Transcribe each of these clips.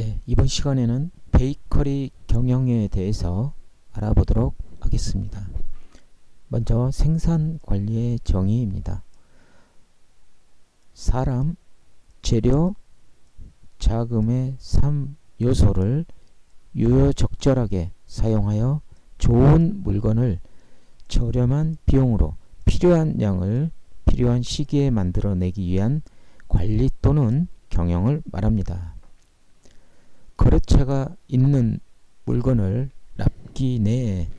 네, 이번 시간에는 베이커리 경영에 대해서 알아보도록 하겠습니다. 먼저 생산 관리의 정의입니다. 사람, 재료, 자금의 3요소를 유효적절하게 사용하여 좋은 물건을 저렴한 비용으로 필요한 양을 필요한 시기에 만들어내기 위한 관리 또는 경영을 말합니다. 거래처가 있는 물건을 납기 내에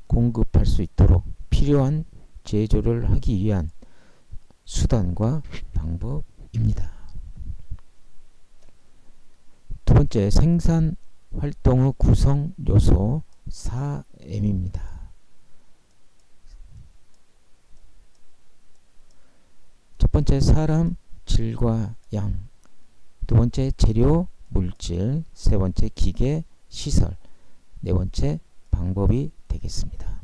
공급할 수 있도록 필요한 제조를 하기 위한 수단과 방법입니다. 두 번째, 생산 활동의 구성 요소 4M입니다. 첫 번째, 사람, 질과 양. 두 번째, 재료, 물질. 세 번째, 기계, 시설. 네 번째, 방법이 되겠습니다.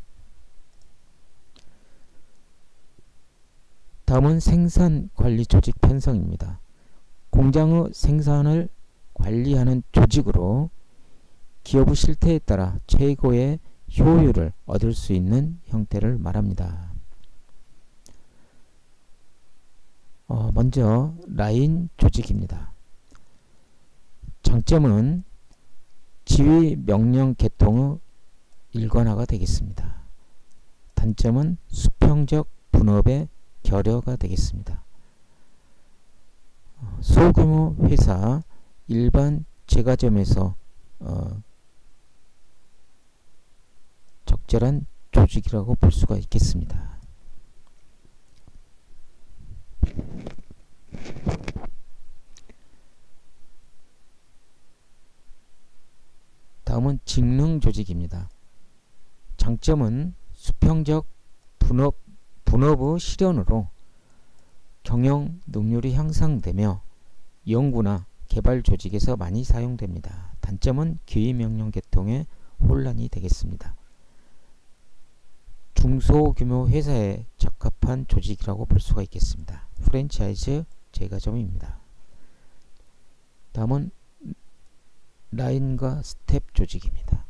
다음은 생산 관리 조직 편성입니다. 공장의 생산을 관리하는 조직으로 기업의 실태에 따라 최고의 효율을 얻을 수 있는 형태를 말합니다. 먼저 라인 조직입니다. 장점은 지휘 명령 계통의 일관화가 되겠습니다. 단점은 수평적 분업의 결여가 되겠습니다. 소규모 회사, 일반 제과점에서 적절한 조직이라고 볼 수가 있겠습니다. 다음은 직능 조직입니다. 장점은 수평적 분업의 실현으로 경영 능률이 향상되며 연구나 개발 조직에서 많이 사용됩니다. 단점은 기획 명령 계통의 혼란이 되겠습니다. 중소규모 회사에 적합한 조직이라고 볼 수가 있겠습니다. 프랜차이즈 제과점입니다. 다음은 라인과 스텝 조직입니다.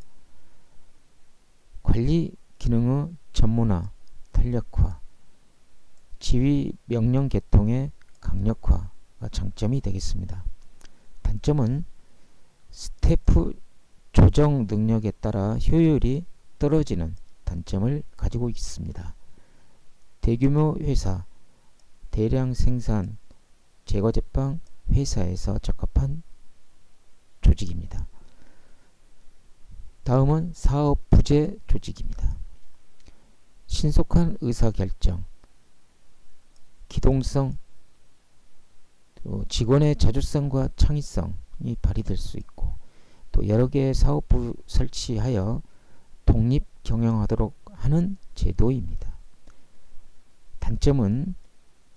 관리 기능의 전문화, 탄력화, 지휘 명령 계통의 강력화가 장점이 되겠습니다. 단점은 스태프 조정 능력에 따라 효율이 떨어지는 단점을 가지고 있습니다. 대규모 회사, 대량 생산, 제과 제빵 회사에서 적합한 조직입니다. 다음은 사업 부재 조직입니다. 신속한 의사결정, 기동성, 또 직원의 자주성과 창의성이 발휘될 수 있고, 또 여러 개의 사업부 설치하여 독립 경영하도록 하는 제도입니다. 단점은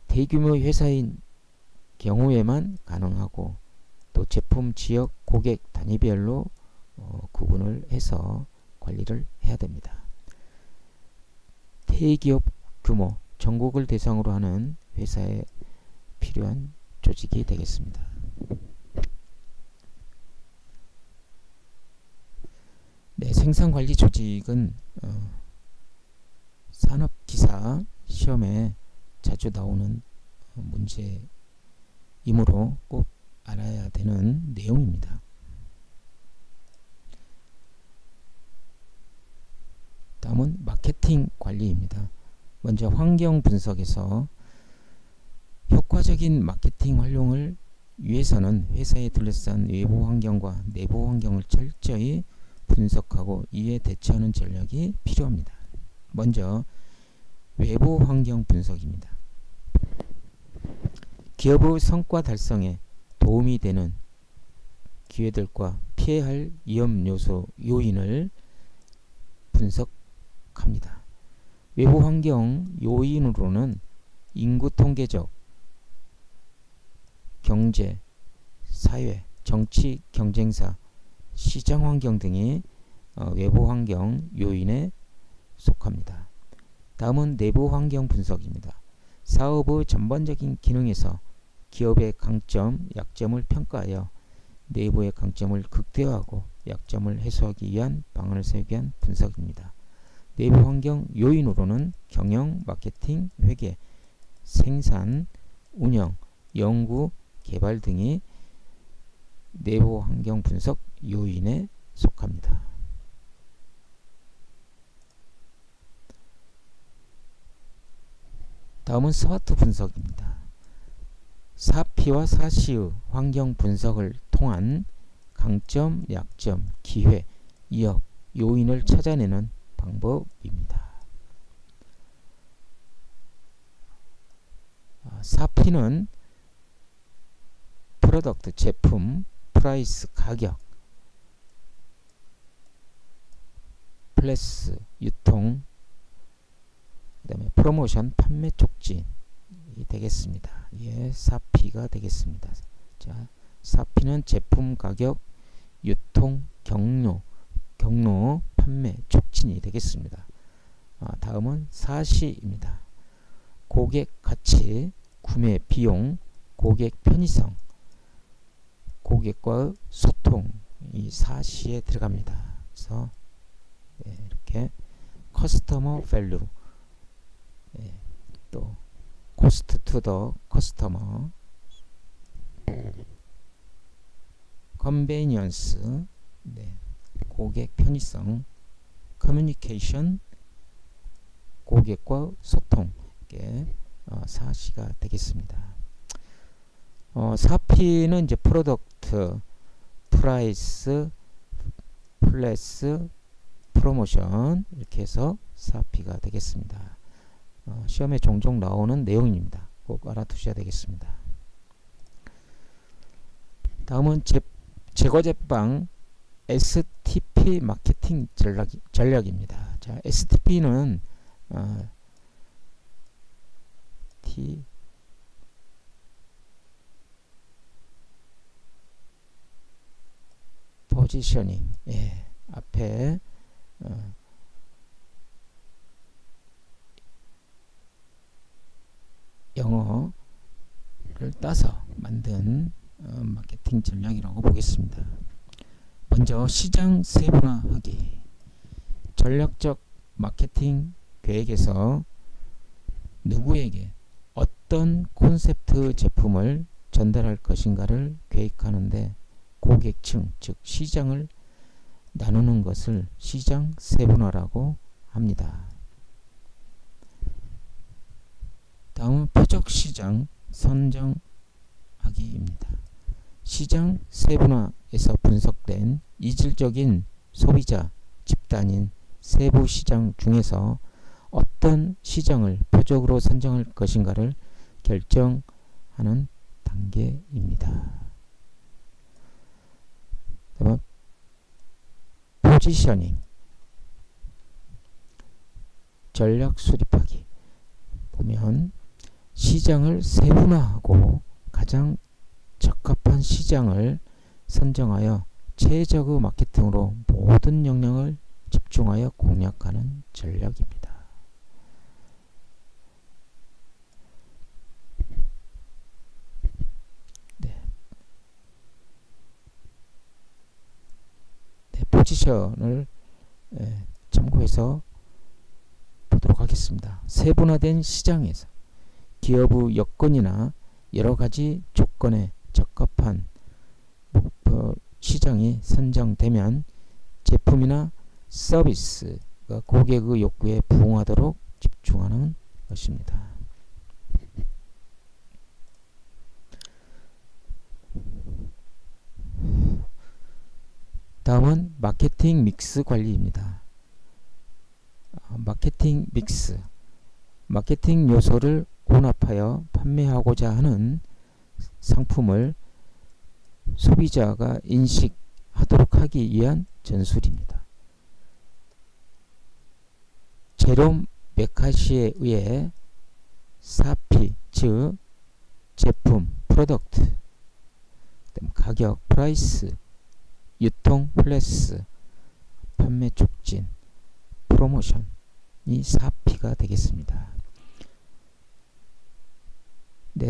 대규모 회사인 경우에만 가능하고, 또 제품 지역 고객 단위별로 구분을 해서 관리를 해야 됩니다. 대기업 규모, 전국을 대상으로 하는 회사에 필요한 조직이 되겠습니다. 네, 생산관리 조직은 산업기사 시험에 자주 나오는 문제이므로 꼭 알아야 되는 내용입니다. 다음은 마케팅 관리입니다. 먼저 환경 분석에서 효과적인 마케팅 활용을 위해서는 회사에 둘러싼 외부 환경과 내부 환경을 철저히 분석하고 이에 대처하는 전략이 필요합니다. 먼저 외부 환경 분석입니다. 기업의 성과 달성에 도움이 되는 기회들과 피해야 할 위험 요소, 요인을 분석합니다. 외부 환경 요인으로는 인구 통계적, 경제, 사회, 정치, 경쟁사, 시장 환경 등이 외부 환경 요인에 속합니다. 다음은 내부 환경 분석입니다. 사업의 전반적인 기능에서 기업의 강점, 약점을 평가하여 내부의 강점을 극대화하고 약점을 해소하기 위한 방안을 세우기 위한 분석입니다. 내부 환경 요인으로는 경영, 마케팅, 회계, 생산, 운영, 연구, 개발 등이 내부 환경 분석 요인에 속합니다. 다음은 스와트 분석입니다. 사피와 사시의 환경 분석을 통한 강점, 약점, 기회, 위협, 요인을 찾아내는 방법입니다. 사피는 프로덕트, 제품, 프라이스, 가격, 플레스, 유통, 그 다음에 프로모션, 판매 촉진이 되겠습니다. 예, 사피가 되겠습니다. 자, 사피는 제품, 가격, 유통, 경로, 판매, 촉진이 되겠습니다. 다음은 사시입니다. 고객 가치, 구매 비용, 고객 편의성, 고객과의 소통, 이 사시에 들어갑니다. 그래서 이렇게 커스터머 밸류, 또 코스트 투 더 커스터머, 컨베니언스, 고객 편의성, 커뮤니케이션, 고객과 소통, 이게 사시가 되겠습니다. 사피는 이제 프로덕트, 프라이스, 플레스, 프로모션 이렇게 해서 사피가 되겠습니다. 시험에 종종 나오는 내용입니다. 꼭 알아두셔야 되겠습니다. 다음은 제과제빵 STP 마케팅 전략입니다. 자, STP는 포지셔닝, 앞에 영어를 따서 만든 마케팅 전략이라고 보겠습니다. 먼저 시장 세분화하기. 전략적 마케팅 계획에서 누구에게 어떤 콘셉트 제품을 전달할 것인가를 계획하는데 고객층, 즉 시장을 나누는 것을 시장 세분화라고 합니다. 다음은 표적 시장 선정하기입니다. 시장 세분화에서 분석된 이질적인 소비자 집단인 세부 시장 중에서 어떤 시장을 표적으로 선정할 것인가를 결정하는 단계입니다. 다음 포지셔닝, 전략 수립하기. 보면 시장을 세분화하고 가장 적합한 시장을 선정하여 최적의 마케팅으로 모든 역량을 집중하여 공략하는 전략입니다. 포지션을 참고해서 보도록 하겠습니다. 세분화된 시장에서 기업의 여건이나 여러가지 조건에 적합한 목표 시장이 선정되면 제품이나 서비스가 고객의 욕구에 부응하도록 집중하는 것입니다. 다음은 마케팅 믹스 관리입니다. 마케팅 믹스, 마케팅 요소를 혼합하여 판매하고자 하는 상품을 소비자가 인식하도록 하기 위한 전술입니다. 제롬 메카시에 의해 사피, 즉 제품, 프로덕트, 가격, 프라이스, 유통, 플레스, 판매 촉진, 프로모션이 사피가 되겠습니다.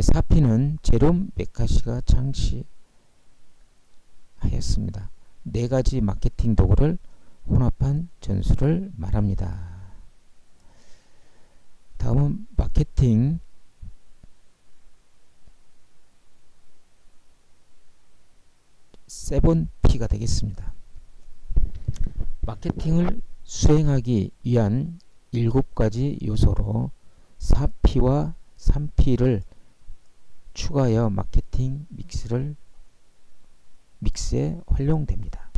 사피는 제롬 메카시가 창시한 하였습니다. 네 가지 마케팅 도구를 혼합한 전술을 말합니다. 다음은 마케팅 7P가 되겠습니다. 마케팅을 수행하기 위한 7가지 요소로 4P와 3P를 추가하여 마케팅 믹스에 활용됩니다.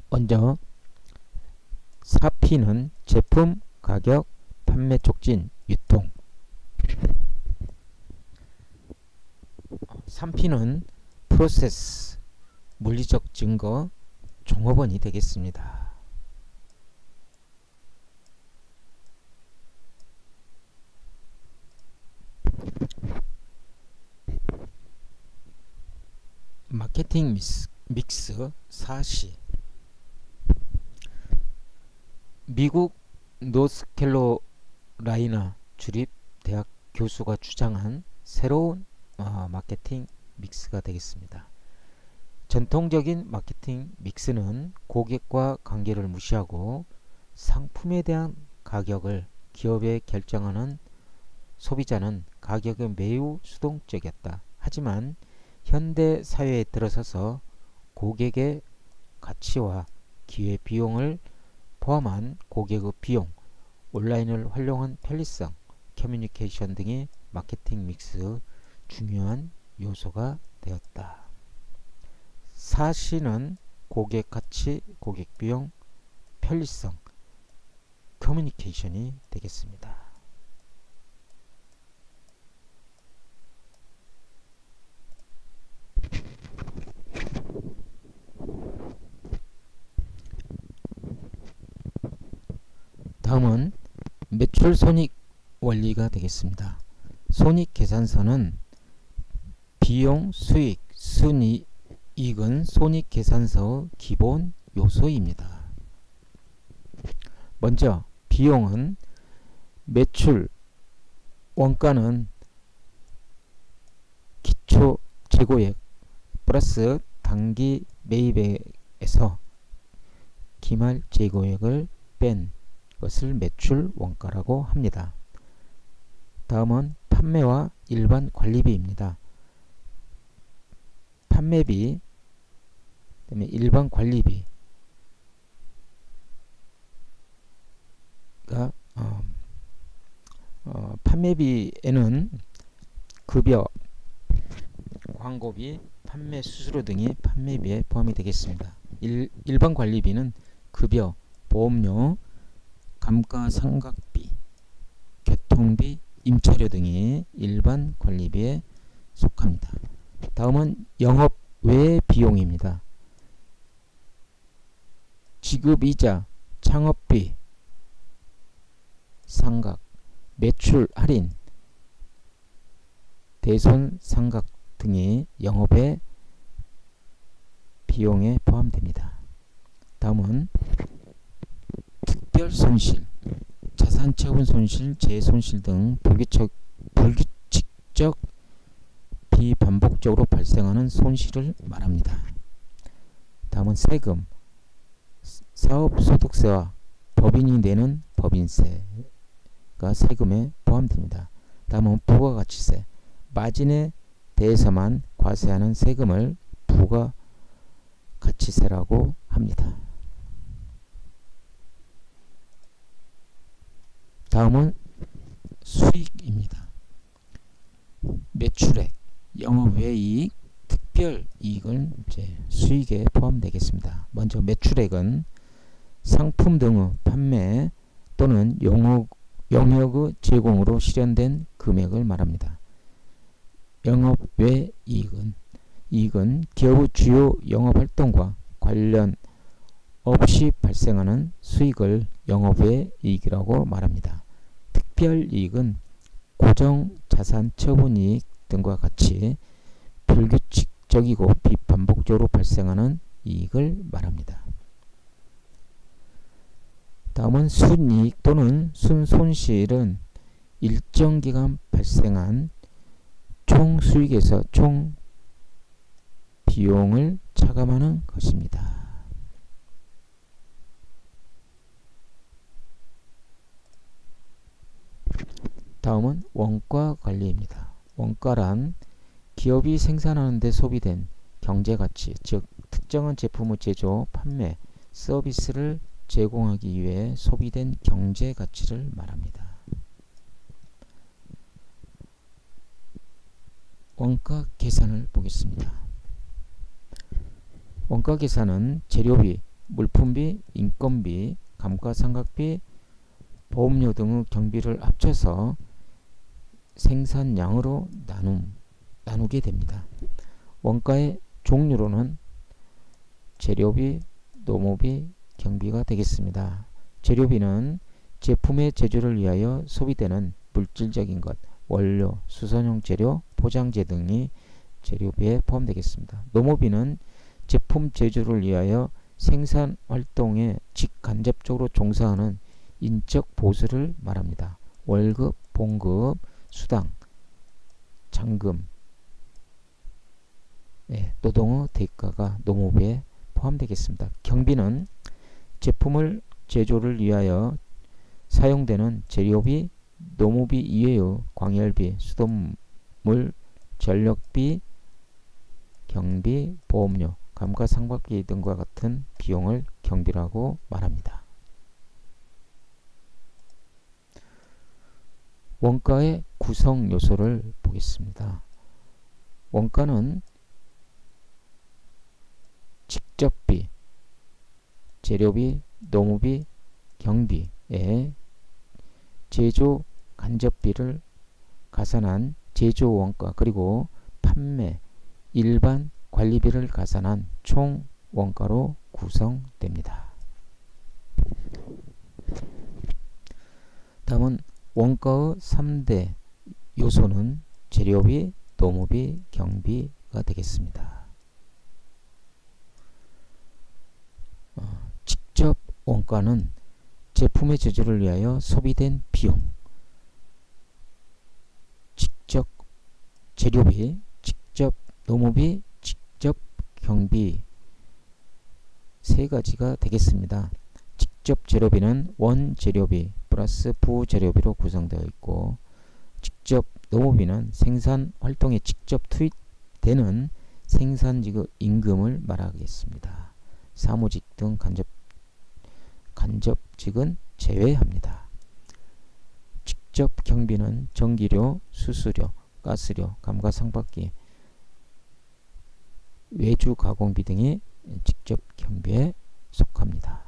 먼저 4P는 제품, 가격, 판매 촉진, 유통. 3P는 프로세스, 물리적 증거, 종업원이 되겠습니다. 마케팅 믹스 4C. 미국 노스캐롤라이나 주립대학 교수가 주장한 새로운 마케팅 믹스가 되겠습니다. 전통적인 마케팅 믹스는 고객과 관계를 무시하고 상품에 대한 가격을 기업에 결정하는 소비자는 가격에 매우 수동적이었다. 하지만 현대 사회에 들어서서 고객의 가치와 기회 비용을 포함한 고객의 비용, 온라인을 활용한 편리성, 커뮤니케이션 등이 마케팅 믹스의 중요한 요소가 되었다. 4C는 고객 가치, 고객 비용, 편리성, 커뮤니케이션이 되겠습니다. 다음은 매출 손익 원리가 되겠습니다. 손익 계산서는 비용, 수익, 순이익은 손익 계산서의 기본 요소입니다. 먼저 비용은 매출, 원가는 기초 재고액 플러스 단기 매입액에서 기말 재고액을 뺀 것을 매출 원가라고 합니다. 다음은 판매와 일반 관리비입니다. 판매비, 그다음에 일반 관리비가 판매비에는 급여, 광고비, 판매 수수료 등이 판매비에 포함이 되겠습니다. 일반 관리비는 급여, 보험료, 감가상각비, 교통비, 임차료 등이 일반 관리비에 속합니다. 다음은 영업 외 비용입니다. 지급이자, 창업비, 상각, 매출 할인, 대손 상각 등이 영업의 비용에 포함됩니다. 다음은 특별 손실, 자산 처분 손실, 재손실 등 불규칙적 비반복적으로 발생하는 손실을 말합니다. 다음은 세금, 사업소득세와 법인이 내는 법인세가 세금에 포함됩니다. 다음은 부가가치세, 마진에 대해서만 과세하는 세금을 부가가치세라고 합니다. 다음은 수익입니다. 매출액, 영업외이익, 특별이익은 이제 수익에 포함되겠습니다. 먼저 매출액은 상품 등의 판매 또는 영역의 제공으로 실현된 금액을 말합니다. 영업외이익은 기업의 주요 영업활동과 관련 없이 발생하는 수익을 영업외이익이라고 말합니다. 특별이익은 고정자산 처분이익 등과 같이 불규칙적이고 비반복적으로 발생하는 이익을 말합니다. 다음은 순이익 또는 순손실은 일정 기간 발생한 총 수익에서 총 비용을 차감하는 것입니다. 다음은 원가 관리입니다. 원가란 기업이 생산하는 데 소비된 경제가치, 즉 특정한 제품의 제조, 판매, 서비스를 제공하기 위해 소비된 경제가치를 말합니다. 원가 계산을 보겠습니다. 원가 계산은 재료비, 물품비, 인건비, 감가상각비, 보험료 등의 경비를 합쳐서 생산량으로 나누게 됩니다. 원가의 종류로는 재료비, 노무비, 경비가 되겠습니다. 재료비는 제품의 제조를 위하여 소비되는 물질적인 것, 원료, 수선용 재료, 포장재 등이 재료비에 포함되겠습니다. 노무비는 제품 제조를 위하여 생산 활동에 직간접적으로 종사하는 인적 보수를 말합니다. 월급, 봉급, 수당, 잔금, 노동의 대가가 노무비에 포함되겠습니다. 경비는 제품을 제조를 위하여 사용되는 재료비, 노무비 이외의 광열비, 수돗물, 전력비, 경비, 보험료, 감가상각비 등과 같은 비용을 경비라고 말합니다. 원가의 구성 요소를 보겠습니다. 원가는 직접비, 재료비, 노무비, 경비에 제조 간접비를 가산한 제조 원가 그리고 판매, 일반 관리비를 가산한 총 원가로 구성됩니다. 다음은 원가의 3대 요소는 재료비, 노무비, 경비가 되겠습니다. 직접 원가는 제품의 제조를 위하여 소비된 비용, 직접 재료비, 직접 노무비, 직접 경비 세 가지가 되겠습니다. 직접 재료비는 원재료비 플러스 부재료비로 구성되어 있고, 직접 노무비는 생산 활동에 직접 투입되는 생산직의 임금을 말하겠습니다. 사무직 등 간접직은 제외합니다. 직접 경비는 전기료, 수수료, 가스료, 감가상각비, 외주 가공비 등이 직접 경비에 속합니다.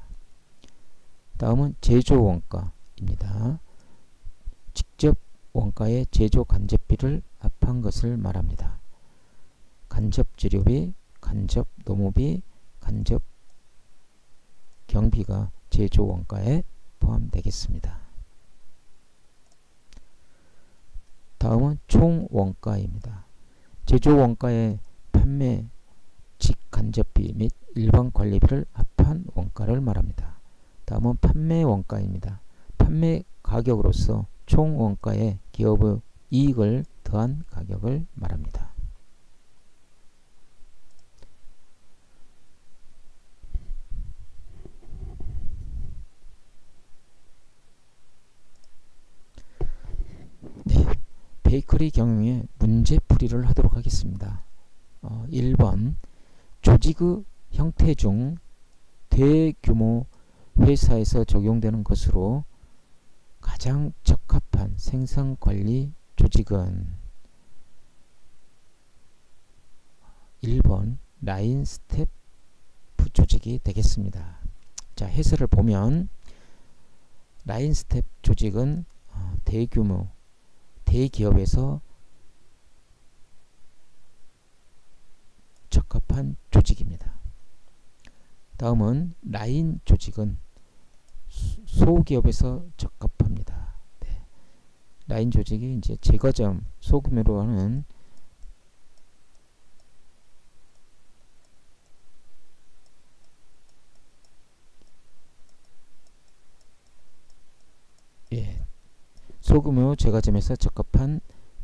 다음은 제조 원가입니다. 직접 원가에 제조 간접비를 합한 것을 말합니다. 간접 재료비, 간접 노무비, 간접 경비가 제조 원가에 포함되겠습니다. 다음은 총 원가입니다. 제조 원가에 판매, 직간접비 및 일반 관리비를 합한 원가를 말합니다. 다음은 판매 원가입니다. 판매 가격으로서 총 원가에 기업의 이익을 더한 가격을 말합니다. 베이커리 경영의 문제풀이를 하도록 하겠습니다. 1번 조직의 형태 중 대규모 회사에서 적용되는 것으로 가장 적합한 생산관리 조직은 1번 라인 스텝 조직이 되겠습니다. 자, 해설을 보면 라인 스텝 조직은 대규모 대기업에서 적합한 조직입니다. 다음은 라인 조직은 소기업에서 적합합니다. 라인 조직이 이제 제과점 소규모로 하는 소규모 제과점에서 적합한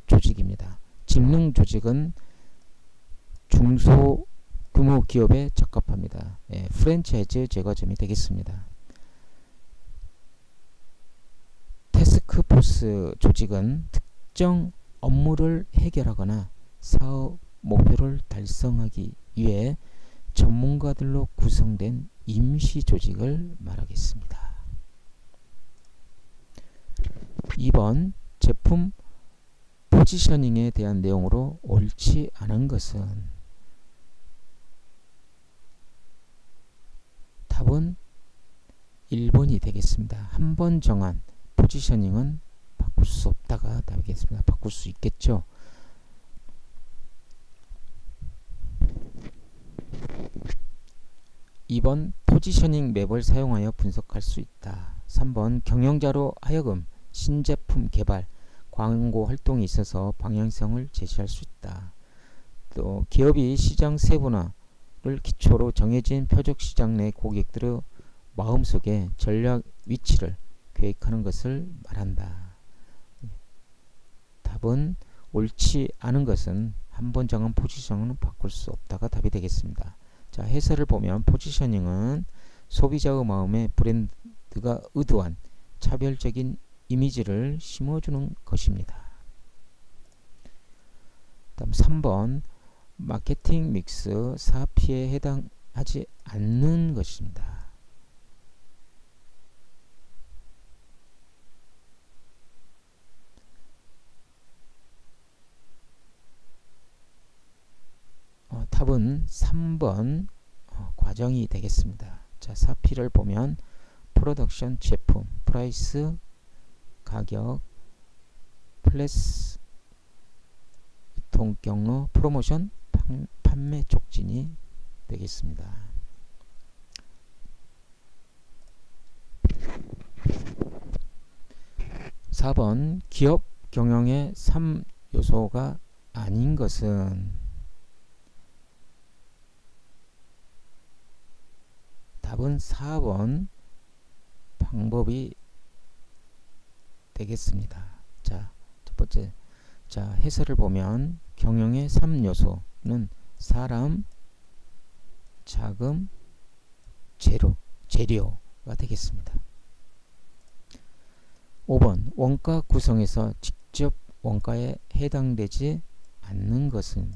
조직입니다. 직능 조직은 중소규모 기업에 적합합니다. 프랜차이즈 제과점이 되겠습니다. 태스크포스 조직은 특정 업무를 해결하거나 사업 목표를 달성하기 위해 전문가들로 구성된 임시 조직을 말하겠습니다. 2번 제품 포지셔닝에 대한 내용으로 옳지 않은 것은 답은 1번이 되겠습니다. 한 번 정한 포지셔닝은 바꿀 수 없다가 답이겠습니다. 바꿀 수 있겠죠. 2번 포지셔닝 맵을 사용하여 분석할 수 있다. 3번 경영자로 하여금 신제품 개발, 광고 활동에 있어서 방향성을 제시할 수 있다. 또 기업이 시장 세분화를 기초로 정해진 표적 시장 내 고객들의 마음속에 전략 위치를 계획하는 것을 말한다. 답은 옳지 않은 것은 한 번 정한 포지셔닝은 바꿀 수 없다가 답이 되겠습니다. 자, 해설을 보면 포지셔닝은 소비자의 마음에 브랜드가 의도한 차별적인 이미지를 심어주는 것입니다. 다음 3번 마케팅 믹스 4P에 해당하지 않는 것입니다. 답은 3번 과정이 되겠습니다. 자, 4P를 보면 프로덕션 제품, 프라이스 가격, 플레스 유통 경로, 프로모션, 판매 촉진이 되겠습니다. (4번) 기업 경영의 3요소가 아닌 것은 답은 4번 방법이 되겠습니다. 자, 첫 번째, 자, 해설을 보면 경영의 3요소는 사람, 자금, 재료가 되겠습니다. 5번 원가 구성에서 직접 원가에 해당되지 않는 것은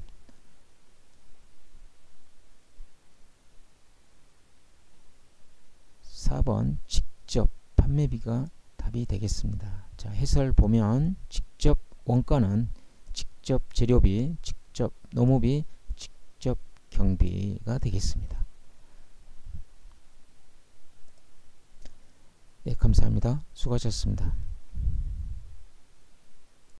4번 직접 판매비가 답이 되겠습니다. 자, 해설 보면 직접 원가는 직접 재료비, 직접 노무비, 직접 경비가 되겠습니다. 네, 감사합니다. 수고하셨습니다.